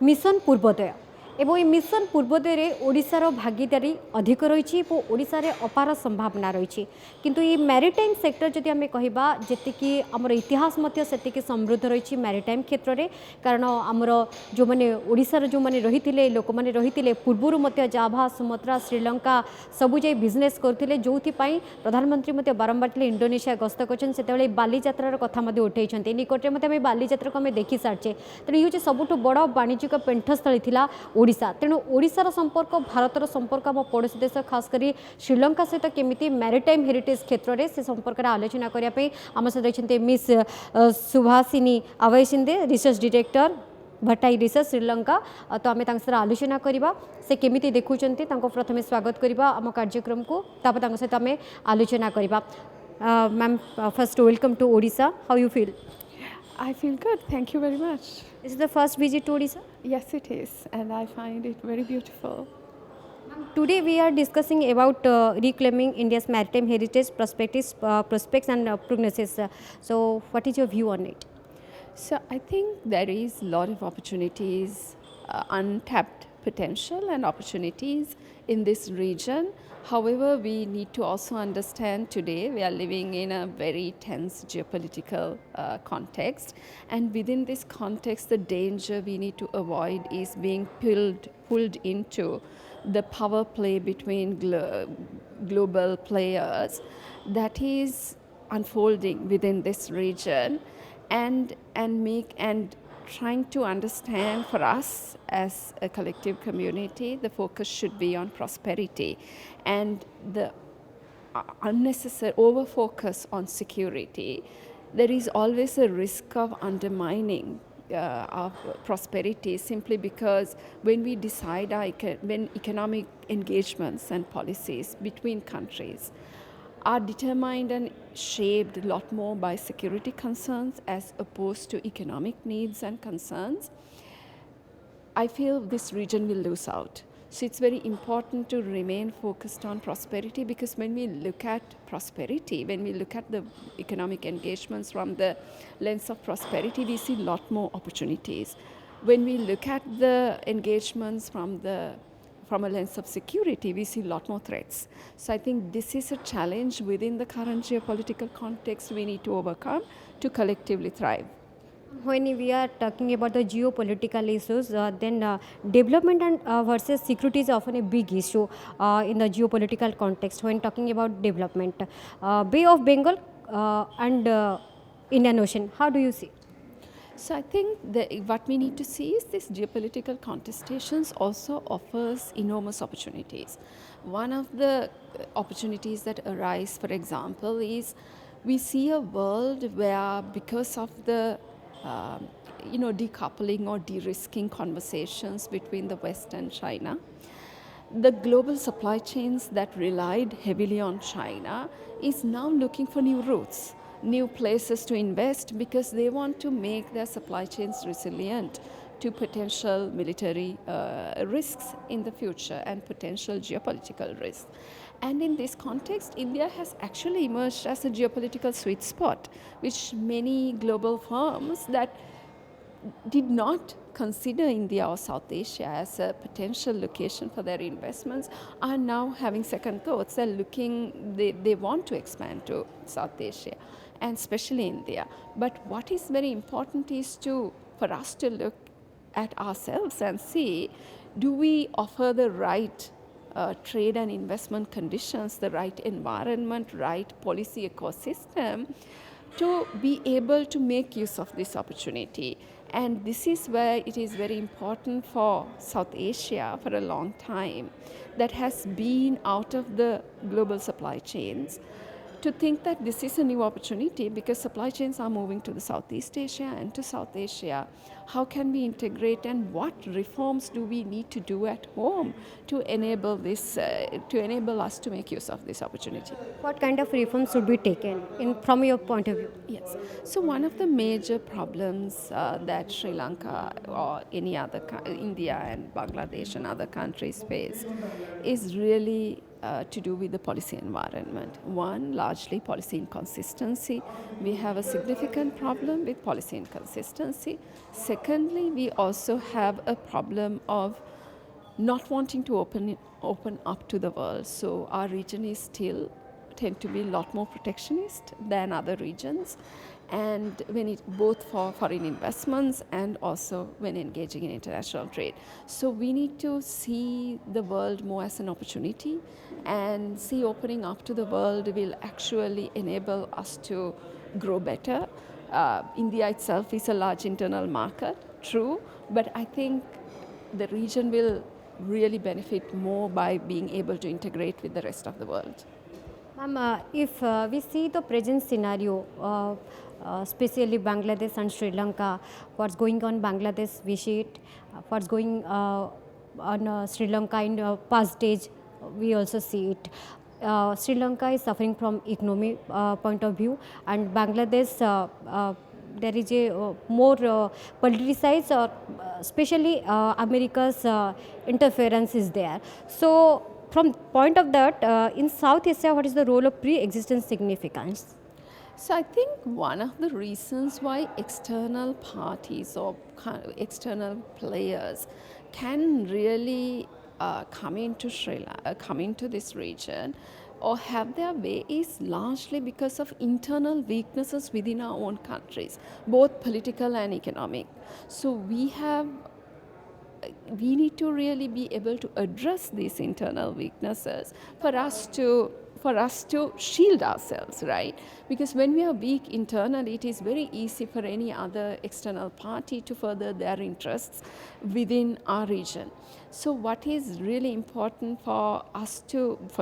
Mission Purvodaya एवं ये mission Purvodaya ओडिशार भागीदारी अधिक रही ओडिशारे अपार संभावना रही किंतु ये मैरिटाइम सेक्टर जदि आम कहवा जी आमर इतिहास से समृद्ध रही मैरिटाइम क्षेत्र में कारण आमर जो मैंने ओडिशार जो मैंने रही लोक मैंने रही पूर्वर जाभा सुमात्रा श्रीलंका सबू जाए बिजनेस करते जो प्रधानमंत्री बारंबार इंडोनेशिया गस्त कर बालीजात्रार कथा उठे निकटे आम बालीजात्रा को आम देखी सारे तेणु ये सबुठ बड़ वाणिज्यिक पेंठस्थली थी ओडिशा तेणु ओडिशार संपर्क भारतर संपर्क आम पड़ोशी देश खासकर श्रीलंका सहित केमी मैरिटाइम हेरिटेज क्षेत्र में से संपर्क में आलोचना करने आम सहित रही miss Subhashini Abhay Singh research director भट्टाई research Sri Lanka तो आम सहित आलोचना करवा से केमी देखुं प्रथम स्वागत करवा आम कार्यक्रम को तापर सहित आम आलोचना करवा ma'am first welcome to Odisha how you feel I feel good, thank you very much. This is the first visit to Odisha? Yes, it is, and I find it very beautiful. Today we are discussing about reclaiming India's maritime heritage prospects and prognosis. So what is your view on it? So I think there is a lot of opportunities, untapped potential and opportunities in this region. However, we need to also understand today we are living in a very tense geopolitical context, and within this context the danger we need to avoid is being pulled into the power play between global players that is unfolding within this region, and trying to understand for us as a collective community the focus should be on prosperity, and the unnecessary over focus on security. There is always a risk of undermining of prosperity simply because when we decide when economic engagements and policies between countries are determined and shaped a lot more by security concerns as opposed to economic needs and concerns, I feel this region will lose out. So it's very important to remain focused on prosperity, because when we look at prosperity, when we look at the economic engagements from the lens of prosperity, we see a lot more opportunities. When we look at the engagements from a lens of security, we see a lot more threats. So I think this is a challenge within the current geopolitical context we need to overcome to collectively thrive. When we are talking about the geopolitical issues, then development and versus security is often a big issue in the geopolitical context. When talking about development, Bay of Bengal and Indian Ocean, how do you see? So I think what we need to see is this geopolitical contestations also offers enormous opportunities. One of the opportunities that arise, for example, is we see a world where, because of the decoupling or de-risking conversations between the West and China, the global supply chains that relied heavily on China is now looking for new routes, new places to invest, because they want to make their supply chains resilient to potential military risks in the future and potential geopolitical risks. And in this context, India has actually emerged as a geopolitical sweet spot, which many global firms that did not consider India or South Asia as a potential location for their investments are now having second thoughts. They want to expand to South Asia, and especially India. But what is very important is for us to look at ourselves and see, do we offer the right trade and investment conditions, the right environment, right policy ecosystem to be able to make use of this opportunity. And this is where it is very important for South Asia for a long time, that has been out of the global supply chains, to think that this is a new opportunity, because supply chains are moving to the Southeast Asia and to South Asia. How can we integrate, and what reforms do we need to do at home to enable this, to enable us to make use of this opportunity? What kind of reforms should be taken from your point of view? Yes. So one of the major problems that Sri Lanka or any other, India and Bangladesh and other countries face is really to do with the policy environment. One, largely policy inconsistency. We have a significant problem with policy inconsistency. Secondly, we also have a problem of not wanting to open up to the world. So our region is still tend to be a lot more protectionist than other regions, and when it both for foreign investments and also when engaging in international trade. So we need to see the world more as an opportunity, and see opening up to the world will actually enable us to grow better. India itself is a large internal market, true, but I think the region will really benefit more by being able to integrate with the rest of the world. Ma'am, if we see the present scenario, especially Bangladesh and Sri Lanka, what's going on Bangladesh, we see it, what's going on Sri Lanka in past days, we also see it. Sri Lanka is suffering from economy point of view, and Bangladesh there is a more politicized, especially America's interference is there. So from point of that, in South Asia, what is the role of pre-existence significance? So I think one of the reasons why external parties or external players can really come into this region or have their way is largely because of internal weaknesses within our own countries, both political and economic. So we need to really be able to address these internal weaknesses for us to shield ourselves, right? Because when we are weak internally, it is very easy for any other external party to further their interests within our region. So what is really important for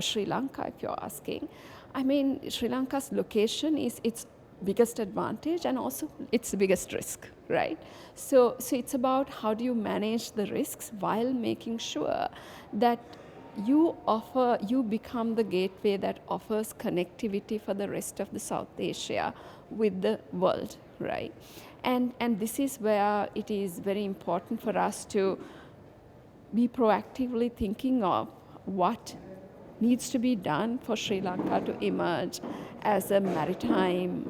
Sri Lanka, if you're asking, I mean, Sri Lanka's location is its biggest advantage and also its biggest risk, right? So it's about how do you manage the risks while making sure that you become the gateway that offers connectivity for the rest of the South Asia with the world, right? And this is where it is very important for us to be proactively thinking of what needs to be done for Sri Lanka to emerge as a maritime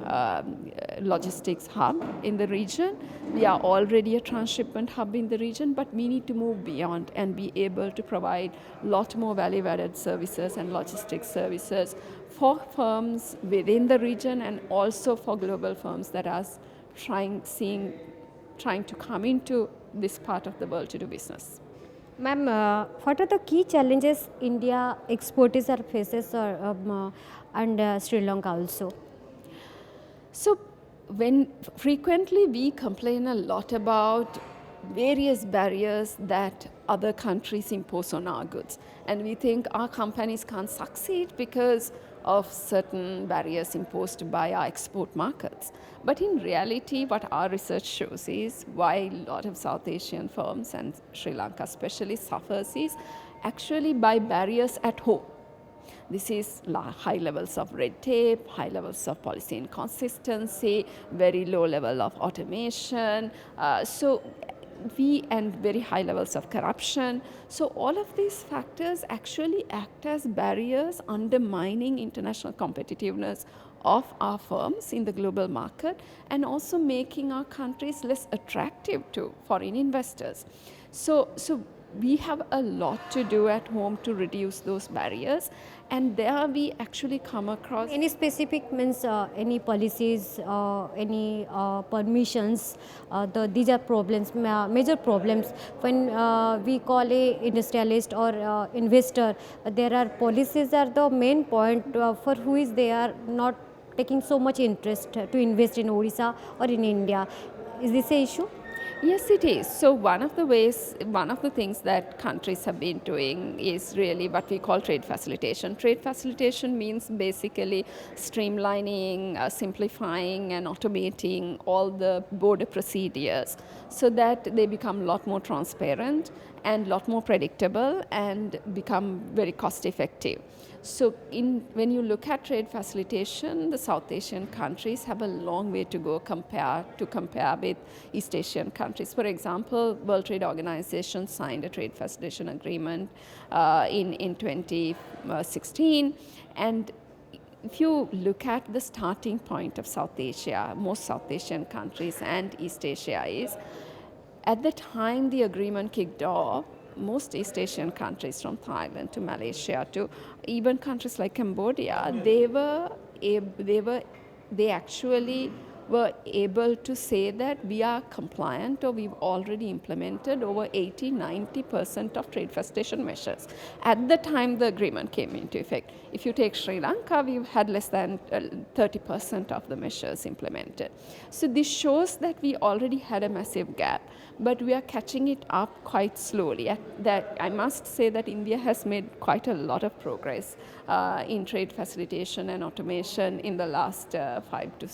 logistics hub in the region. We are already a transshipment hub in the region, but we need to move beyond and be able to provide a lot more value-added services and logistics services for firms within the region and also for global firms that are trying to come into this part of the world to do business. Ma'am, what are the key challenges India exporters faces and Sri Lanka also? So when frequently we complain a lot about various barriers that other countries impose on our goods, and we think our companies can't succeed because of certain barriers imposed by our export markets. But in reality, what our research shows is why a lot of South Asian firms and Sri Lanka especially suffers is actually by barriers at home. This is high levels of red tape, high levels of policy inconsistency, very low level of automation, and very high levels of corruption. So all of these factors actually act as barriers undermining international competitiveness of our firms in the global market and also making our countries less attractive to foreign investors. So we have a lot to do at home to reduce those barriers, and there we actually come across any specific means any policies, any permissions. These are problems, major problems when we call a industrialist or investor. There are policies are the main point for who is they are not taking so much interest to invest in Odisha or in India. Is this a issue? Yes, it is. So one of the things that countries have been doing is really what we call trade facilitation. Trade facilitation means basically streamlining, simplifying and automating all the border procedures so that they become a lot more transparent and a lot more predictable and become very cost effective. So when you look at trade facilitation, the South Asian countries have a long way to go compare with East Asian countries. For example, World Trade Organization signed a trade facilitation agreement in 2016, and if you look at the starting point of South Asia, most South Asian countries and East Asia is, at the time the agreement kicked off, most East Asian countries, from Thailand to Malaysia to even countries like Cambodia, they actually were able to say that we are compliant, or we've already implemented over 80-90% of trade facilitation measures at the time the agreement came into effect. If you take Sri Lanka, we've had less than 30% of the measures implemented. So this shows that we already had a massive gap, but we are catching it up quite slowly. That I must say that India has made quite a lot of progress in trade facilitation and automation in the last 5 to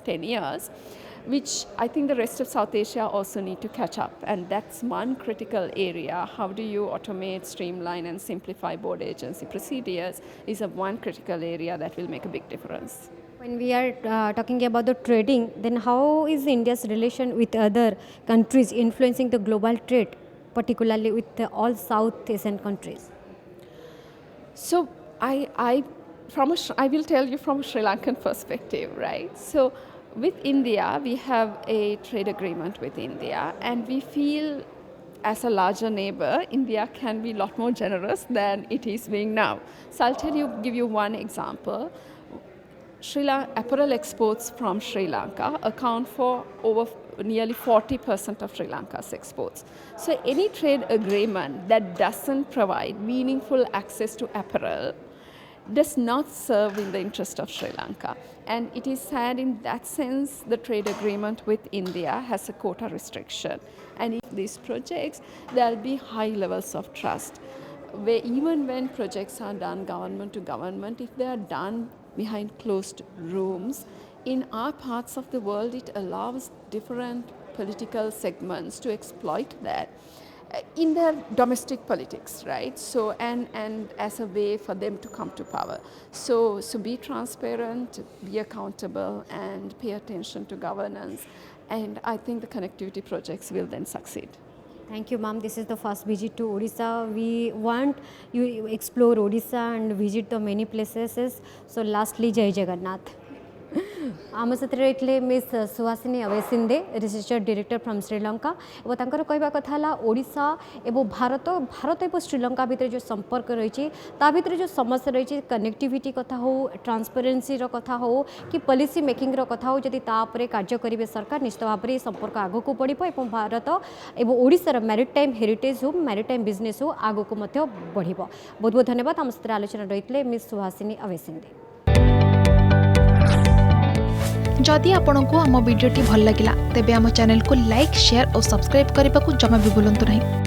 10 years, which I think the rest of South Asia also need to catch up. And that's one critical area. How do you automate, streamline, and simplify board agency procedures is one critical area that will make a big difference. When we are talking about the trading, then how is India's relation with other countries influencing the global trade, particularly with all South Asian countries? So I will tell you from a Sri Lankan perspective, right? So with India, we have a trade agreement with India, and we feel as a larger neighbor, India can be a lot more generous than it is being now. So I'll give you one example. Apparel exports from Sri Lanka account for over nearly 40% of Sri Lanka's exports. So any trade agreement that doesn't provide meaningful access to apparel does not serve in the interest of Sri Lanka. And it is sad in that sense the trade agreement with India has a quota restriction. And in these projects, there will be high levels of trust, where even when projects are done government to government, if they are done behind closed rooms, in our parts of the world, it allows different political segments to exploit that in their domestic politics, right? So, and as a way for them to come to power. So be transparent, be accountable, and pay attention to governance. And I think the connectivity projects will then succeed. Thank you, ma'am. This is the first visit to Odisha. We want you explore Odisha and visit the many places. So lastly, Jai Jagannath. आम साथ रही miss Suhasini अभय सिंधे research director from Sri Lanka और तांकर कहवा कथा ओडिशा एवं भारत और श्रीलंका भितर जो संपर्क रही भितर जो समस्या रही कनेक्टिविटी कथा हो ट्रांसपेरेन्सी कथा हो कि पॉलिसी मेकिंग कथा हो जदि तापर कार्य करेंगे सरकार निश्चित भाव में संपर्क आगक बढ़ो और भारत और ओडिशार मैरिटाइम हेरिटेज हो मैरिटाइम बिजनेस हो आगक बढ़ो। बहुत बहुत धन्यवाद। आम साथ आलोचना रही मिस सुहासिनी अभय सिंधे। जदि आपंक आम भिडी भल लगा तेब आम चैनल को लाइक शेयर और सब्सक्राइब करने को जमा भी भूलु नहीं।